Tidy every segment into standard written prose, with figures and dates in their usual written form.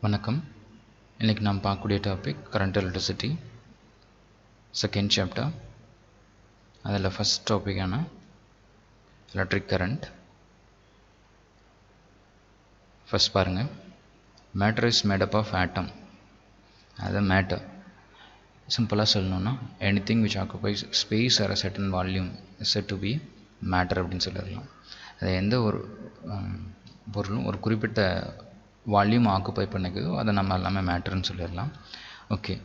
வணக்கம். இன்றைக்கி நாம் பார்க்கக்கூடிய topic current electricity second chapter. அதில் ஃபஸ்ட் டாப்பிக்கான எலக்ட்ரிக் கரண்ட். ஃபஸ்ட் பாருங்கள், matter is made up of atom. அது மேட்டர் சிம்பிளாக சொல்லணுன்னா anything which occupies space or certain volume is said to be matter அப்படின்னு சொல்லிடலாம். அது எந்த ஒரு பொருளும் ஒரு குறிப்பிட்ட வால்யூம் ஆக்குப்பை பண்ணிக்குதோ அதை நம்ம எல்லாமே மேட்டர்னு சொல்லிடலாம். Okay,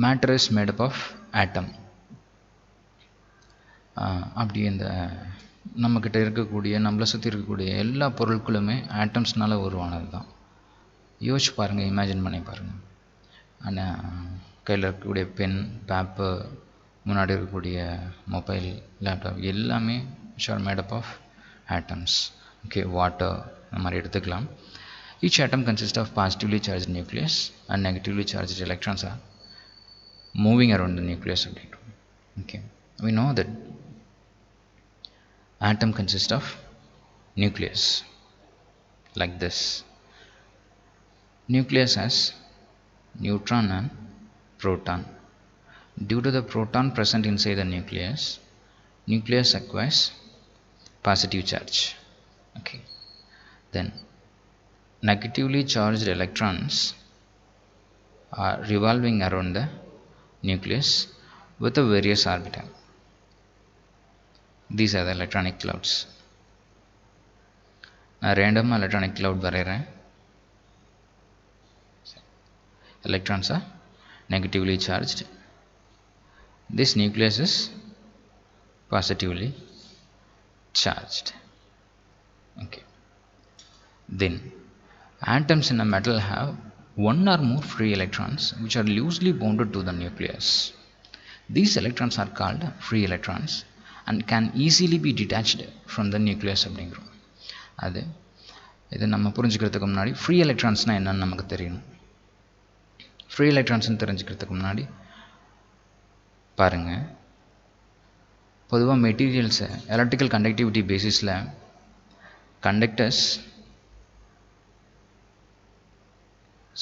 matter is made up of atom. அப்படி இந்த நம்மக்கிட்ட இருக்கக்கூடிய நம்மளை சுற்றி இருக்கக்கூடிய எல்லா பொருட்களுமே ஆட்டம்ஸ்னால் உருவானது தான். யோசிச்சு பாருங்கள், இமேஜின் பண்ணி பாருங்கள். ஆனால் கையில் இருக்கக்கூடிய பென், பேப்பர், முன்னாடி இருக்கக்கூடிய மொபைல், லேப்டாப் எல்லாமே which are made up of atoms. Okay, water இந்த மாதிரி எடுத்துக்கலாம். Each atom consists of positively charged nucleus and negatively charged electrons are moving around the nucleus. Okay, we know that atom consists of nucleus like this. Nucleus has neutron and proton. Due to the proton present inside the nucleus acquires positive charge. Okay, then negatively charged electrons are revolving around the nucleus with a various orbital. These are the electronic clouds. நான் random electronic cloud வரைகிறேன். Electrons are negatively charged. This nucleus is positively charged. Okay, then atoms in a metal have one or more free electrons which are loosely bonded to the nucleus. These electrons are called free electrons and can easily be detached from the nucleus அப்படிங்கிறோம். இது நம்ம புரிஞ்சுக்கிறதுக்கு முன்னாடி free எலக்ட்ரான்ஸ்னால் என்னன்னு நமக்கு தெரியணும். Free எலக்ட்ரான்ஸ்னு தெரிஞ்சுக்கிறதுக்கு முன்னாடி பாருங்கள், பொதுவாக மெட்டீரியல்ஸை எலக்ட்ரிக்கல் கண்டக்டிவிட்டி பேசிஸில் கண்டக்டர்ஸ்,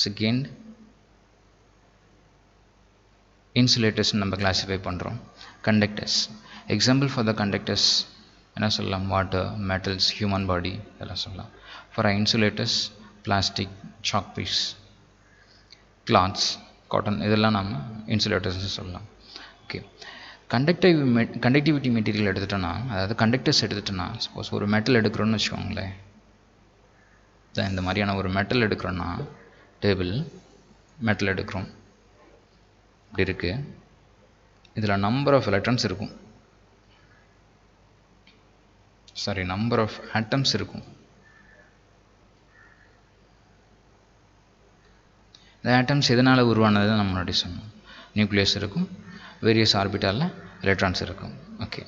செகண்ட் இன்சுலேட்டர்ஸ் நம்ம கிளாஸிஃபை பண்ணுறோம். Conductors example for the conductors என்ன சொல்லலாம்? வாட்டர், மெட்டல்ஸ், ஹியூமன் பாடி இதெல்லாம் சொல்லலாம். For insulators plastic, chalk piece, clothes, cotton இதெல்லாம் நம்ம இன்சுலேட்டர்ஸ்னு சொல்லலாம். ஓகே, கண்டக்டிவிட்டி மெட்டீரியல் எடுத்துட்டோன்னா, அதாவது கண்டக்டர்ஸ் எடுத்துட்டோன்னா, சப்போஸ் ஒரு மெட்டல் எடுக்கிறோன்னு வச்சுக்கோங்களேன். இந்த மாதிரியான ஒரு மெட்டல் எடுக்கிறோன்னா, டேபிள் மெட்டல் எடுக்கிறோம், இப்படி இருக்குது. இதில் நம்பர் ஆஃப் எலக்ட்ரான்ஸ் இருக்கும், நம்பர் ஆஃப் ஆட்டம்ஸ் இருக்கும். இந்த ஆட்டம்ஸ் எதனால் உருவானது நம்ம முன்னாடி சொன்னோம். நியூக்ளியஸ் இருக்கும், வேரியஸ் ஆர்பிட்டாலில் எலக்ட்ரான்ஸ் இருக்கும். ஓகே,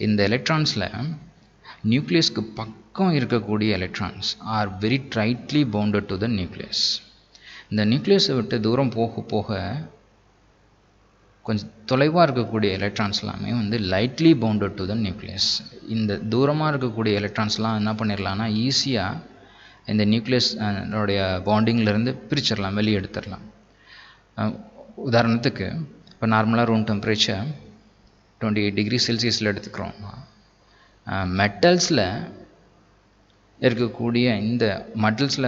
இந்த எலக்ட்ரான்ஸில் நியூக்ளியஸ்க்கு பக்கம் இருக்கக்கூடிய electrons are very tightly bounded to the nucleus. இந்த நியூக்ளியஸை விட்டு தூரம் போக போக கொஞ்சம் தொலைவாக இருக்கக்கூடிய எலக்ட்ரான்ஸ் எல்லாமே lightly bounded to the nucleus. இந்த தூரமாக இருக்கக்கூடிய எலக்ட்ரான்ஸ்லாம் என்ன பண்ணிடலாம்னா ஈஸியாக இந்த நியூக்ளியஸோடைய பாண்டிங்லேருந்து பிரிச்சிடலாம், வெளியே எடுத்துடலாம். உதாரணத்துக்கு இப்போ நார்மலாக ரூம் டெம்பரேச்சர் 28 டிகிரி செல்சியஸில் எடுத்துக்கிறோம். மெட்டல்ஸில் இருக்கக்கூடிய இந்த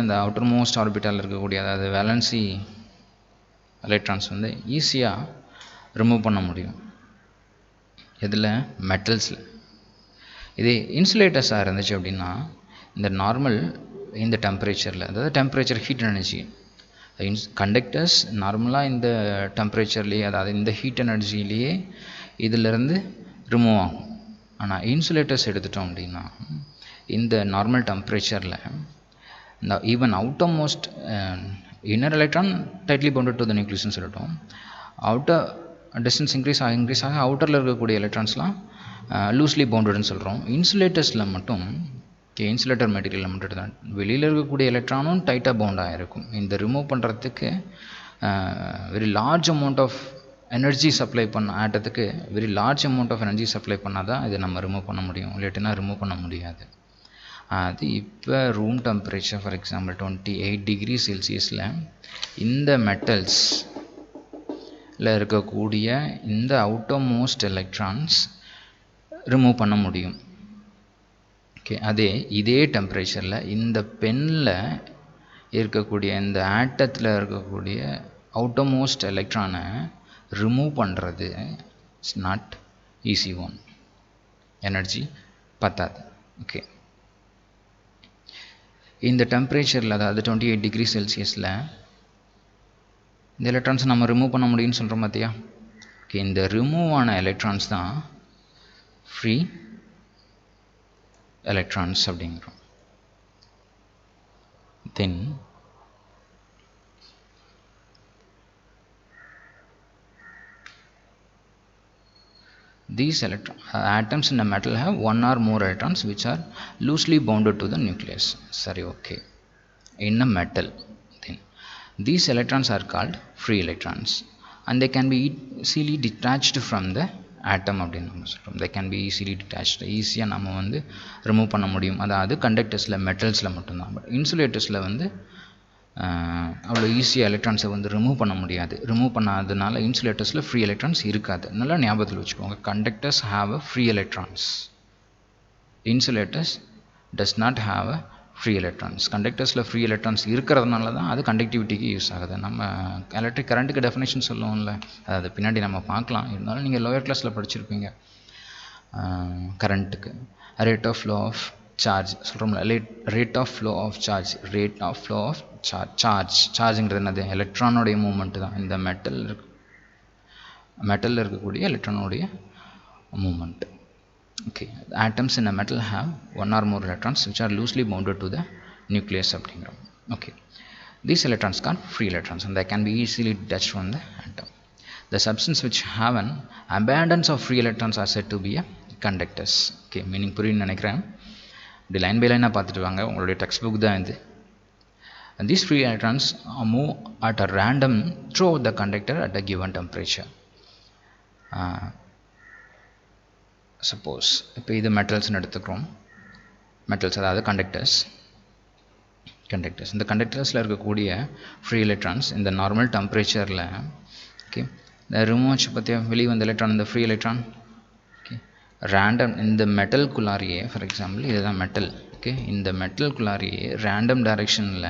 இந்த அவுட்டர் மோஸ்ட் ஆர்பிட்டால் இருக்கக்கூடிய, அதாவது வேலன்சி எலக்ட்ரான்ஸ் ஈஸியாக ரிமூவ் பண்ண முடியும். இதில் மெட்டல்ஸில். இதே இன்சுலேட்டர்ஸாக இருந்துச்சு அப்படின்னா, இந்த நார்மல் இந்த டெம்பரேச்சரில், அதாவது டெம்பரேச்சர் ஹீட் எனர்ஜி, கண்டக்டர்ஸ் நார்மலாக இந்த டெம்பரேச்சர்லேயே, அதாவது இந்த ஹீட் எனர்ஜிலேயே இதிலிருந்து ரிமூவ் ஆகும். ஆனால் இன்சுலேட்டர்ஸ் எடுத்துட்டோம் அப்படின்னா, இந்த நார்மல் டெம்பரேச்சரில் இந்த even outermost inner electron tightly bounded to the நியூக்ளியஸ்னு சொல்லிட்டோம். அவுட்டர் டிஸ்டன்ஸ் இன்க்ரீஸ் ஆக அவுட்டரில் இருக்கக்கூடிய எலக்ட்ரான்ஸ்லாம் லூஸ்லி பவுண்டட்னு சொல்கிறோம். இன்சுலேட்டர்ஸில் மட்டும், இன்சுலேட்டர் மெட்டீரியலில் மட்டும் தான் வெளியில் இருக்கக்கூடிய எலக்ட்ரானும் டைட்டாக பவுண்டாக இருக்கும். இந்த ரிமூவ் பண்ணுறதுக்கு very large amount of energy supply பண்ண ஆட்டத்துக்கு very large amount of energy supply பண்ணால் தான் இதை நம்ம ரிமூவ் பண்ண முடியும், இல்லாட்டினா ரிமூவ் பண்ண முடியாது. அது இப்போ room temperature for example 28 degree செல்சியஸில் இந்த மெட்டல்ஸில் இருக்கக்கூடிய இந்த அவுட்டர்மோஸ்ட் எலக்ட்ரான்ஸ் ரிமூவ் பண்ண முடியும். ஓகே, இதே டெம்பரேச்சரில் இந்த பெனில் இருக்கக்கூடிய இந்த ஆட்டத்தில் இருக்கக்கூடிய அவுட்டர்மோஸ்ட் எலக்ட்ரானை ரிமூவ் பண்ணுறது it's not easy one. Energy பத்தாது. ஓகே, இந்த டெம்பரேச்சரில் அதாவது 28 டிகிரி செல்சியஸில் இந்த எலக்ட்ரான்ஸை நம்ம ரிமூவ் பண்ண முடியும்னு சொல்கிறோம் பார்த்தியா. ஓகே, இந்த ரிமூவ் ஆன எலக்ட்ரான்ஸ் தான் ஃப்ரீ எலக்ட்ரான்ஸ் அப்படிங்கிறோம். தென் these atoms in a metal have one or more electrons which are loosely bounded to the nucleus. Sorry, okay. In a metal, then these electrons are called free electrons and they can be easily detached from the atom அப்படின்னு நம்ம சொல்கிறோம். they can be easily detached. ஈஸியாக நம்ம வந்து remove பண்ண முடியும். அதாவது கண்டக்டர்ஸில் மெட்டல்ஸில் மட்டும்தான். பட் இன்சுலேட்டர்ஸில் வந்து அவ்வளோ ஈஸியாக எலக்ட்ரான்ஸை வந்து ரிமூவ் பண்ண முடியாது. ரிமூவ் பண்ணாததுனால இன்சுலேட்டர்ஸில் ஃப்ரீ எலக்ட்ரான்ஸ் இருக்காது. நல்லா ஞாபகத்தில் வச்சுக்கோங்க. Conductors have a free electrons, insulators does not have a free electrons. கண்டக்டர்ஸில் ஃப்ரீ எலக்ட்ரான்ஸ் இருக்கிறதுனால தான் அது கண்டக்டிவிட்டிக்கு யூஸ் ஆகுது. நம்ம எலக்ட்ரிக் கரண்ட்டுக்கு டெஃபினேஷன் சொல்லுவோம்ல, அது பின்னாடி நம்ம பார்க்கலாம். இருந்தாலும் நீங்கள் லோயர் கிளாஸில் படிச்சிருப்பீங்க. கரண்ட்டுக்கு rate of flow of charge சொல்கிறோம்ல, rate of flow of charge. சார்ஜுங்கிறது என்னது? எலக்ட்ரானோடைய மூவ்மெண்ட்டு தான். இந்த மெட்டலில் இருக்கக்கூடிய எலக்ட்ரானோடைய movement. Okay, atoms in a metal have one or more electrons which are loosely bounded to the nucleus அப்படிங்கிறோம். Okay, these electrons are free electrons and they can be easily detached from the atom. The substance which have an abundance of free electrons are said to be a conductors. Okay, meaning புரியுன்னு நினைக்கிறேன். இப்படி line by லைனாக பார்த்துட்டு வாங்க. உங்களுடைய text book தான் இது. And these free electrons move at a random throughout the conductor at a given temperature. Suppose இப்போ இது மெட்டல்ஸ்னு எடுத்துக்கிறோம். மெட்டல்ஸ் அதாவது கண்டக்டர்ஸ். இந்த கண்டக்டர்ஸில் இருக்கக்கூடிய ஃப்ரீ எலக்ட்ரான்ஸ் இந்த நார்மல் டெம்பரேச்சரில், ஓகே, இந்த ரிமூவ் பற்றிய வெளியே வந்த எலக்ட்ரான், இந்த ஃப்ரீ எலக்ட்ரான், ஓகே, ரேண்டம் இந்த மெட்டல்குள்ளாரியே, ஃபார் எக்ஸாம்பிள் இதுதான் மெட்டல். ஓகே, இந்த மெட்டல்குள்ளாரியே ரேண்டம் டைரெக்ஷனில்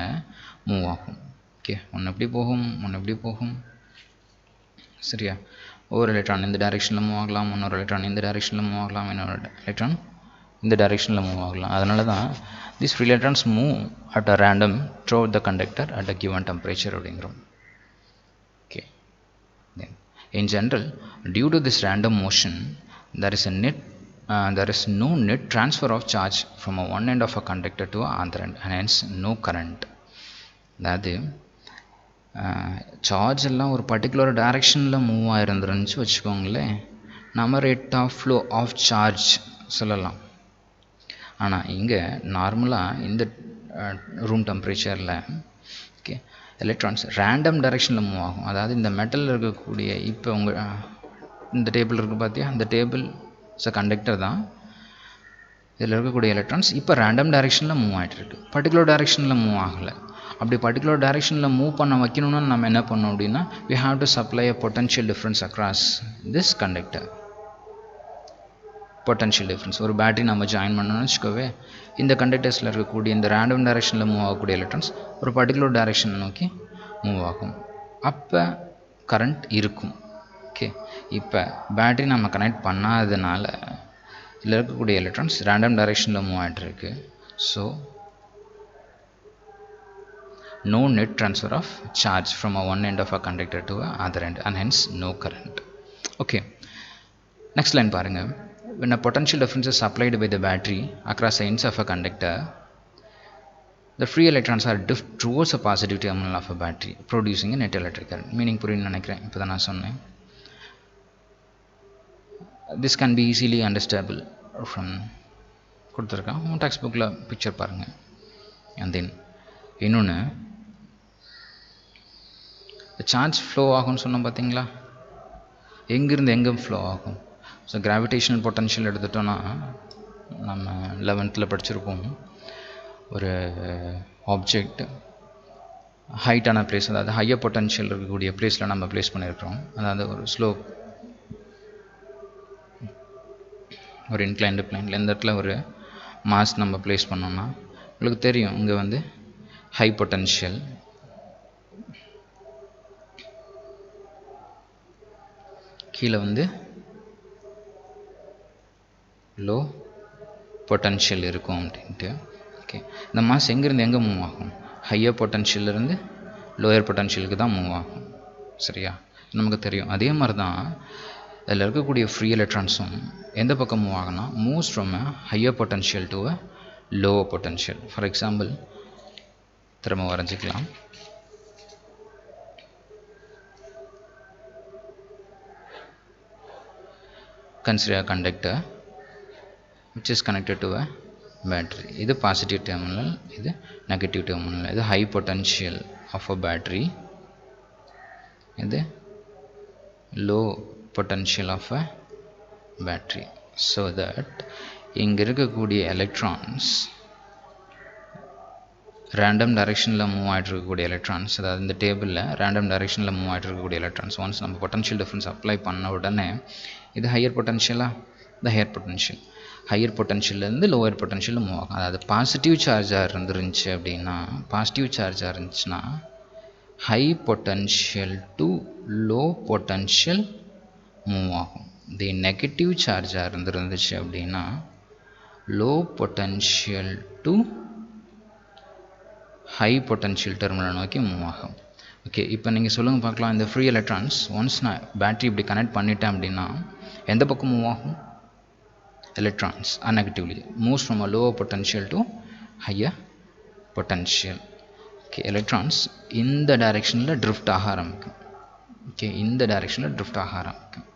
மூவ் ஆகும். ஓகே, ஒன்று எப்படி போகும், சரியா? ஒவ்வொரு எலக்ட்ரான் இந்த டைரெக்ஷனில் மூவ் ஆகலாம், இன்னொரு எலக்ட்ரான் இந்த டைரெக்ஷனில் மூவ் ஆகலாம், இன்னொரு எலக்ட்ரான் இந்த டைரெக்ஷனில் மூவ் ஆகலாம். அதனால தான் these free electrons move at a random throughout the conductor at a given temperature அப்படிங்கிறோம். Okay, in general due to this random motion there is no net transfer of charge from one end of a conductor to other end and hence no current. அதாவது charge எல்லாம் ஒரு particular டைரெக்ஷனில் move ஆகிருந்துருந்துச்சு வச்சுக்கோங்களேன், நம்ம rate of flow of charge சொல்லலாம். ஆனால் இங்கே நார்மலாக இந்த ரூம் டெம்பரேச்சரில், ஓகே, எலக்ட்ரான்ஸ் ரேண்டம் டைரெக்ஷனில் மூவ் ஆகும். அதாவது இந்த மெட்டலில் இருக்கக்கூடிய, இப்போ உங்கள் இந்த டேபிள் இருக்குது பார்த்தியா, அந்த டேபிள் இட்ஸ் அ கண்டக்டர் தான். இதில் இருக்கக்கூடிய எலக்ட்ரான்ஸ் இப்போ ரேண்டம் டைரெக்ஷனில் மூவ் ஆகிட்டுருக்கு, பர்டிகுலர் டைரெக்ஷனில் மூவ் ஆகலை. அப்படி பர்டிகுலர் டைரெக்ஷனில் மூவ் பண்ண வைக்கணும்னா நம்ம என்ன பண்ணோம் அப்படின்னா, we have to supply a potential difference across this conductor. Potential difference ஒரு பேட்டரி நம்ம ஜாயின் பண்ணணும்னு வச்சுக்கோவே, இந்த கண்டக்டர்ஸில் இருக்கக்கூடிய இந்த ரேண்டம் டைரெக்ஷனில் மூவ் ஆகக்கூடிய எலக்ட்ரான்ஸ் ஒரு பர்டிகுலர் டைரெக்ஷனை நோக்கி மூவ் ஆகும். அப்போ கரண்ட் இருக்கும். ஓகே, இப்போ பேட்டரி நம்ம கனெக்ட் பண்ணாததுனால இதில் இருக்கக்கூடிய எலக்ட்ரான்ஸ் ரேண்டம் டைரெக்ஷனில் மூவ் ஆகிட்டுருக்கு. So no net transfer of charge from one end of a conductor to other end and hence no current. Okay, next line பாருங்க. When a potential difference is applied by the battery across the ends of a conductor, the free electrons are drift towards a positive terminal of a battery producing a net electric current. Meaning புரியும்னு நினைக்கிறேன். இப்போ தான் நான் சொன்னேன். This can be easily understandable from கொடுத்துருக்கேன் உங்கள் text புக்கில் picture பாருங்கள். அண்ட் தென் இன்னொன்று சார்ஜ் ஃப்ளோ ஆகும்னு சொன்னோம் பார்த்தீங்களா, எங்கேருந்து எங்கே ஃப்ளோ ஆகும். ஸோ கிராவிடேஷனல் பொட்டன்ஷியல் எடுத்துட்டோன்னா நம்ம 11th படிச்சிருப்போம். ஒரு ஆப்ஜெக்ட் ஹைட்டான பிளேஸ், அதாவது ஹையர் பொட்டன்ஷியல் இருக்கக்கூடிய பிளேஸில் நம்ம பிளேஸ் பண்ணியிருக்கிறோம். அதாவது ஒரு ஸ்லோப், ஒரு இன்க்ளைன்டு பிளேனில் இந்த இடத்துல ஒரு மாஸ் நம்ம பிளேஸ் பண்ணோம்னா உங்களுக்கு தெரியும், இங்கே வந்து ஹை பொட்டன்ஷியல், கீழே வந்து லோ பொட்டன்ஷியல் இருக்கும் அப்படின்ட்டு. ஓகே, இந்த மாஸ் எங்கேருந்து எங்கே மூவ் ஆகும்? ஹையர் பொட்டன்ஷியல்லேருந்து லோயர் பொட்டன்ஷியலுக்கு தான் மூவ் ஆகும். சரியா? நமக்கு தெரியும். அதே மாதிரி தான் இதில் இருக்கக்கூடிய ஃப்ரீ எலக்ட்ரான்ஸும் எந்த பக்கம் மூவ் ஆகும்னா moves from a higher potential to a lower potential. For example திரும்ப வரைஞ்சிக்கலாம். Consider a conductor which is connected to a battery. இது பாசிட்டிவ் டெர்மினல், இது நெகட்டிவ் டெர்மினல். இது high potential of a battery, இது low potential of a battery. So that இங்கே இருக்கக்கூடிய electrons random டைரெக்ஷனில் move ஆகிட்டு இருக்கக்கூடிய எலக்ட்ரான்ஸ், அதாவது இந்த டேபிளில் ரேண்டம் டைரெக்ஷனில் மூவ் ஆகிட்டு இருக்கக்கூடிய எலக்ட்ரான்ஸ் ஒன்ஸ் நம்ம பொட்டன்ஷியல் டிஃப்ரென்ஸ் அப்ளை பண்ண உடனே இது ஹையர் பொட்டன்ஷியலாக, இந்த ஹையர் பொட்டன்ஷியல்லேருந்து லோயர் பொட்டன்ஷியலில் மூவ் ஆகும். அதாவது பாசிட்டிவ் சார்ஜாக இருந்துருந்துச்சு அப்படின்னா, பாசிட்டிவ் சார்ஜாக இருந்துச்சுன்னா high potential to low potential move ஆகும். இது நெகட்டிவ் சார்ஜாக இருந்துருந்துச்சு அப்படின்னா low potential to high potential terminal நோக்கி மூவ் ஆகும். ஓகே, இப்போ நீங்கள் சொல்லுங்கள் பார்க்கலாம், இந்த ஃப்ரீ எலக்ட்ரான்ஸ் ஒன்ஸ் நான் பேட்டரி இப்படி கனெக்ட் பண்ணிட்டேன் அப்படின்னா எந்த பக்கம் மூவ் ஆகும்? Electrons unnegatively moves from a lower potential to higher potential. Okay, electrons இந்த டைரெக்ஷனில் ட்ரிஃப்ட் ஆக ஆரம்பிக்கும். ஓகே, இந்த டைரெக்ஷனில் ட்ரிஃப்ட் ஆக ஆரம்பிக்கும்.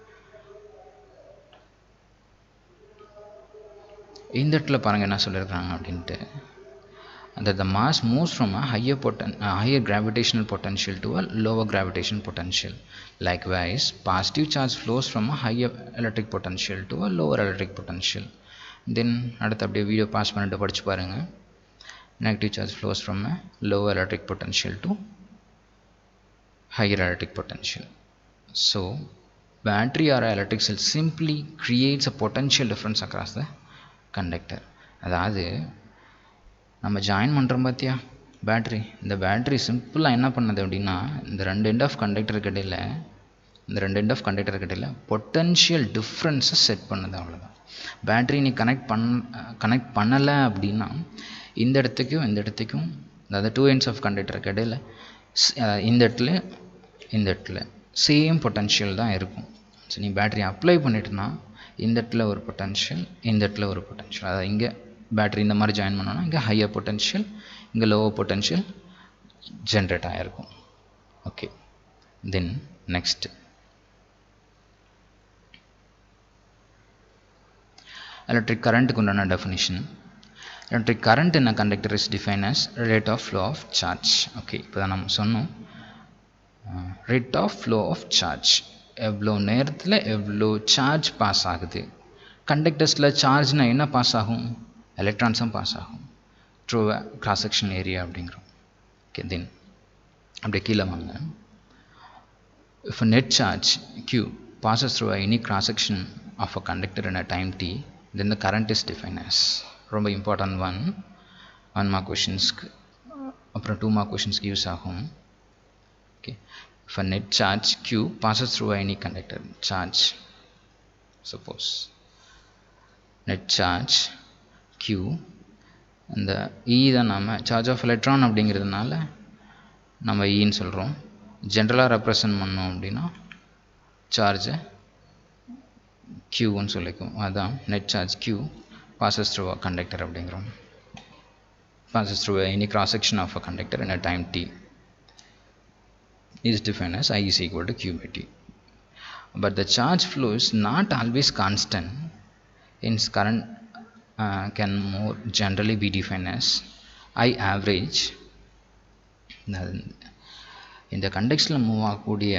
இந்த இடத்துல பாருங்கள் என்ன சொல்லியிருக்காங்க அப்படின்ட்டு, that the mass moves from a higher gravitational potential to a lower gravitational potential. Likewise, positive charge flows from a higher electric potential to a lower electric potential. Then அடுத்து அப்படியே வீடியோ பாஸ் பண்ணிட்டு படிச்சு பாருங்க. Negative charge flows from a lower electric potential to higher electric potential. So, battery or electric cell simply creates a potential difference across the conductor. அதாவது நம்ம join பண்ணுறோம் பார்த்தியா battery, இந்த பேட்ரி சிம்பிளாக என்ன பண்ணுது அப்படின்னா இந்த ரெண்டு எண்ட் ஆஃப் கண்டக்டருக்கு இடையில் பொட்டன்ஷியல் டிஃப்ரென்ஸை செட் பண்ணுது, அவ்வளோதான். பேட்ரி நீ கனெக்ட் பண்ணலை அப்படின்னா இந்த இடத்துக்கும் அதாவது டூ எண்ட்ஸ் ஆஃப் கண்டக்டருக்கு இடையில் இந்த இடத்துல சேம் பொட்டன்ஷியல் தான் இருக்கும். ஸோ நீ பேட்ரி அப்ளை பண்ணிட்டுனா இந்த இடத்துல ஒரு பொட்டன்ஷியல், இந்த இடத்துல ஒரு பொட்டன்ஷியல், அதாவது இங்கே பேட்டரி இந்த மாதிரி ஜாயின் பண்ணோன்னா இங்கே ஹையர் பொட்டன்ஷியல், இங்கே லோவர் பொட்டன்ஷியல் ஜென்ரேட் ஆகிருக்கும். ஓகே, தென் நெக்ஸ்ட் எலக்ட்ரிக் கரண்ட்டுக்கு உண்டான definition. Electric current in a conductor is define as rate of flow of charge. Okay, இப்போ தான் நம்ம சொன்னோம் rate of flow of charge, எவ்வளோ நேரத்தில் எவ்வளோ சார்ஜ் பாஸ் ஆகுது. கண்டக்டர்ஸில் சார்ஜ்னால் என்ன பாஸ் ஆகும்? எலக்ட்ரான்ஸும் பாஸ் ஆகும் த்ரூ கிராஸ் செக்ஷன் ஏரியா அப்படிங்கிறோம். ஓகே, தென் அப்படியே கீழே வாங்க. If net charge Q passes through any cross section of a conductor in a time t, then the current is defined as, ரொம்ப important one mark கொஷின்ஸ்க்கு அப்புறம் 2 mark கொஷின்ஸ்க்கு use ஆகும். Okay, if net charge Q passes through any conductor, charge suppose net charge Q, இந்த E தான் நம்ம charge of electron அப்படிங்கிறதுனால நம்ம ஈன்னு சொல்கிறோம். ஜென்ரலாக ரெப்ரசன்ட் பண்ணோம் அப்படின்னா சார்ஜை Qன்னு சொல்லிக்கும். அதுதான் net charge Q passes through a conductor அப்படிங்கிறோம். passes through any cross section of a conductor in a time t is defined as I is equal to Q by T. But the charge flow is not always constant. Hence current can more generally be defined as I average. இந்த கண்டக்டரில் move ஆகக்கூடிய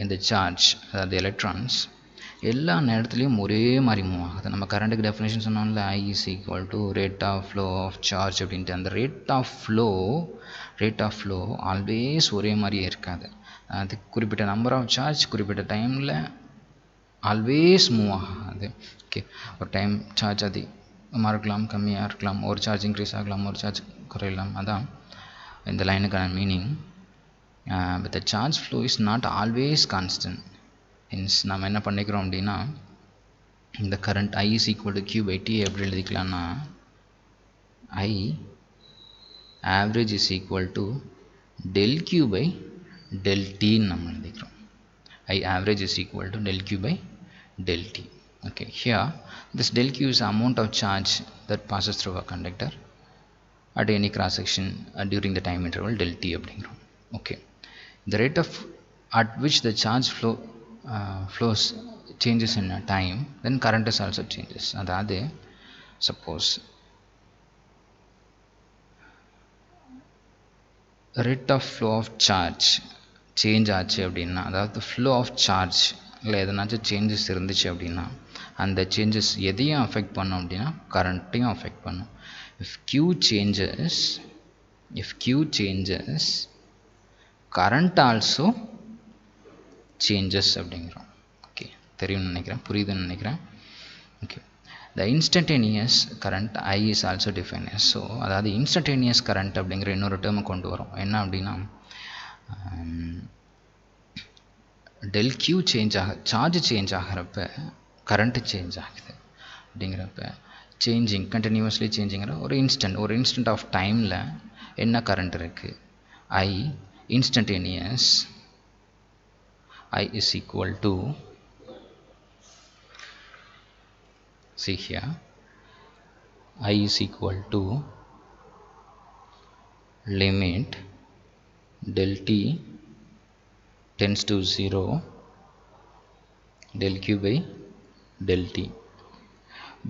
இந்த charge, அதாவது electrons எல்லா நேரத்துலையும் ஒரே மாதிரி move ஆகுது. நம்ம கரண்ட்டுக்கு டெஃபினேஷன் சொன்னோம்ல, I is equal to rate of flow of charge அப்படின்ட்டு. அந்த ரேட் ஆஃப் ஃப்ளோ ஆல்வேஸ் ஒரே மாதிரியே இருக்காது. அது குறிப்பிட்ட நம்பர் ஆஃப் சார்ஜ் குறிப்பிட்ட டைமில் ஆல்வேஸ் மூவ் ஆகாது. ஓகே, ஒரு டைம் சார்ஜ் அதிகமாக இருக்கலாம், கம்மியாக இருக்கலாம், ஒரு சார்ஜ் இன்க்ரீஸ் ஆகலாம், ஒரு சார்ஜ் குறையலாம். அதான் இந்த லைனுக்கான meaning. But the charge flow is not always constant. Hence நம்ம என்ன பண்ணிக்கிறோம் அப்படின்னா, இந்த current I is equal to Q by T எப்படி எழுதிக்கலாம்னா, I average is equal to del Q by del T நம்ம எழுதிக்கிறோம். I average is equal to del Q by del T. Okay, here this del Q is the amount of charge that passes through a conductor at any cross section during the time interval del T அப்படிங்கிறோம். Okay, the rate of at which the charge flows changes in a time, then current is also changes. அதாவது suppose rate of flow of charge change ஆச்சு அப்படின்னா, அதாவது flow of charge இல்லை எதனாச்சும் changes இருந்துச்சு அப்படின்னா, அந்த சேஞ்சஸ் எதையும் அஃபெக்ட் பண்ணும் அப்படின்னா கரண்ட்டையும் அஃபெக்ட் பண்ணும். If Q changes current also changes அப்படிங்கிறோம். ஓகே, தெரியும்னு நினைக்கிறேன், புரியுதுன்னு நினைக்கிறேன். Okay, the instantaneous current I is also defined as, so அதாவது இன்ஸ்டன்டேனியஸ் கரண்ட் அப்படிங்கிற இன்னொரு டேர்மை கொண்டு வரும். என்ன அப்படின்னா, del Q சார்ஜ் சேஞ்ச் ஆகிறப்ப கரண்ட்டு சேஞ்ச் ஆகுது அப்படிங்கிறப்ப சேஞ்சிங் கண்டினியூஸ்லி சேஞ்சிங்கிற ஒரு இன்ஸ்டன்ட் ஆஃப் டைமில் என்ன கரண்ட் இருக்குது, I instantaneous I is equal to, see here, I is equal to limit del T tends to 0 del Q by del T.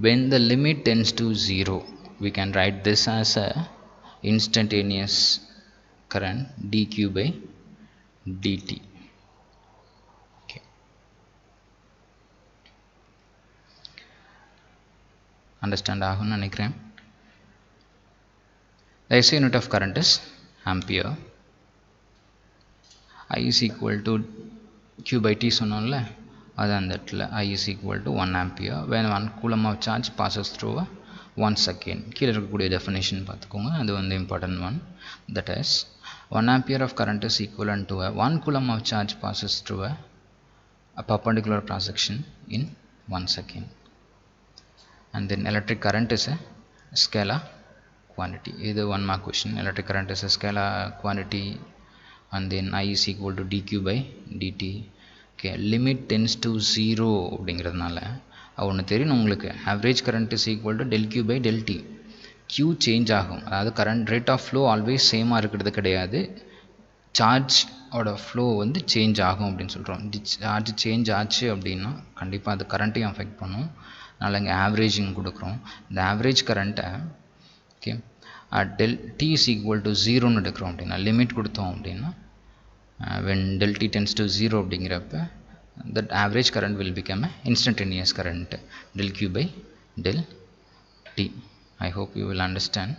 When the limit tends to 0, we can write this as a instantaneous current dq by dt. Okay, understand ஆகும்னு நினைக்கிறேன். The SI unit of current is ampere. I is equal to Q by T சொன்னோம்ல, அது அந்த இடத்துல I is equal to 1 ampere when 1 coulomb of charge passes through 1 second. கீழே இருக்கக்கூடிய definition பார்த்துக்கோங்க, அது வந்து important one. That is 1 ampere of current is equivalent to 1 coulomb of charge passes through a perpendicular cross section in 1 second. And then electric current is a scalar quantity. இது 1 mark question. Electric current is a scalar quantity and then I is equal to dq by dt. Okay, limit tends to 0 அப்படிங்கிறதுனால ஒன்று தெரியணும் உங்களுக்கு, average current is equal to del Q by del T. Q change ஆகும், அதாவது current rate of flow always சேமாக இருக்கிறது கிடையாது, சார்ஜோட flow வந்து சேஞ்ச் ஆகும் அப்படின்னு சொல்கிறோம். சார்ஜ் சேஞ்ச் ஆச்சு அப்படின்னா கண்டிப்பாக அது கரண்ட்டையும் அஃபெக்ட் பண்ணும். அதனால் இங்கே ஆவரேஜிங் கொடுக்குறோம். இந்த ஆவரேஜ் கரண்ட்டை okay del T is equal to 0ன்னு எடுக்கிறோம் அப்படின்னா, லிமிட் கொடுத்தோம் அப்படின்னா when del T tends to 0 அப்படிங்கிறப்ப that average current will become an instantaneous current del Q by del T. I hope you will understand.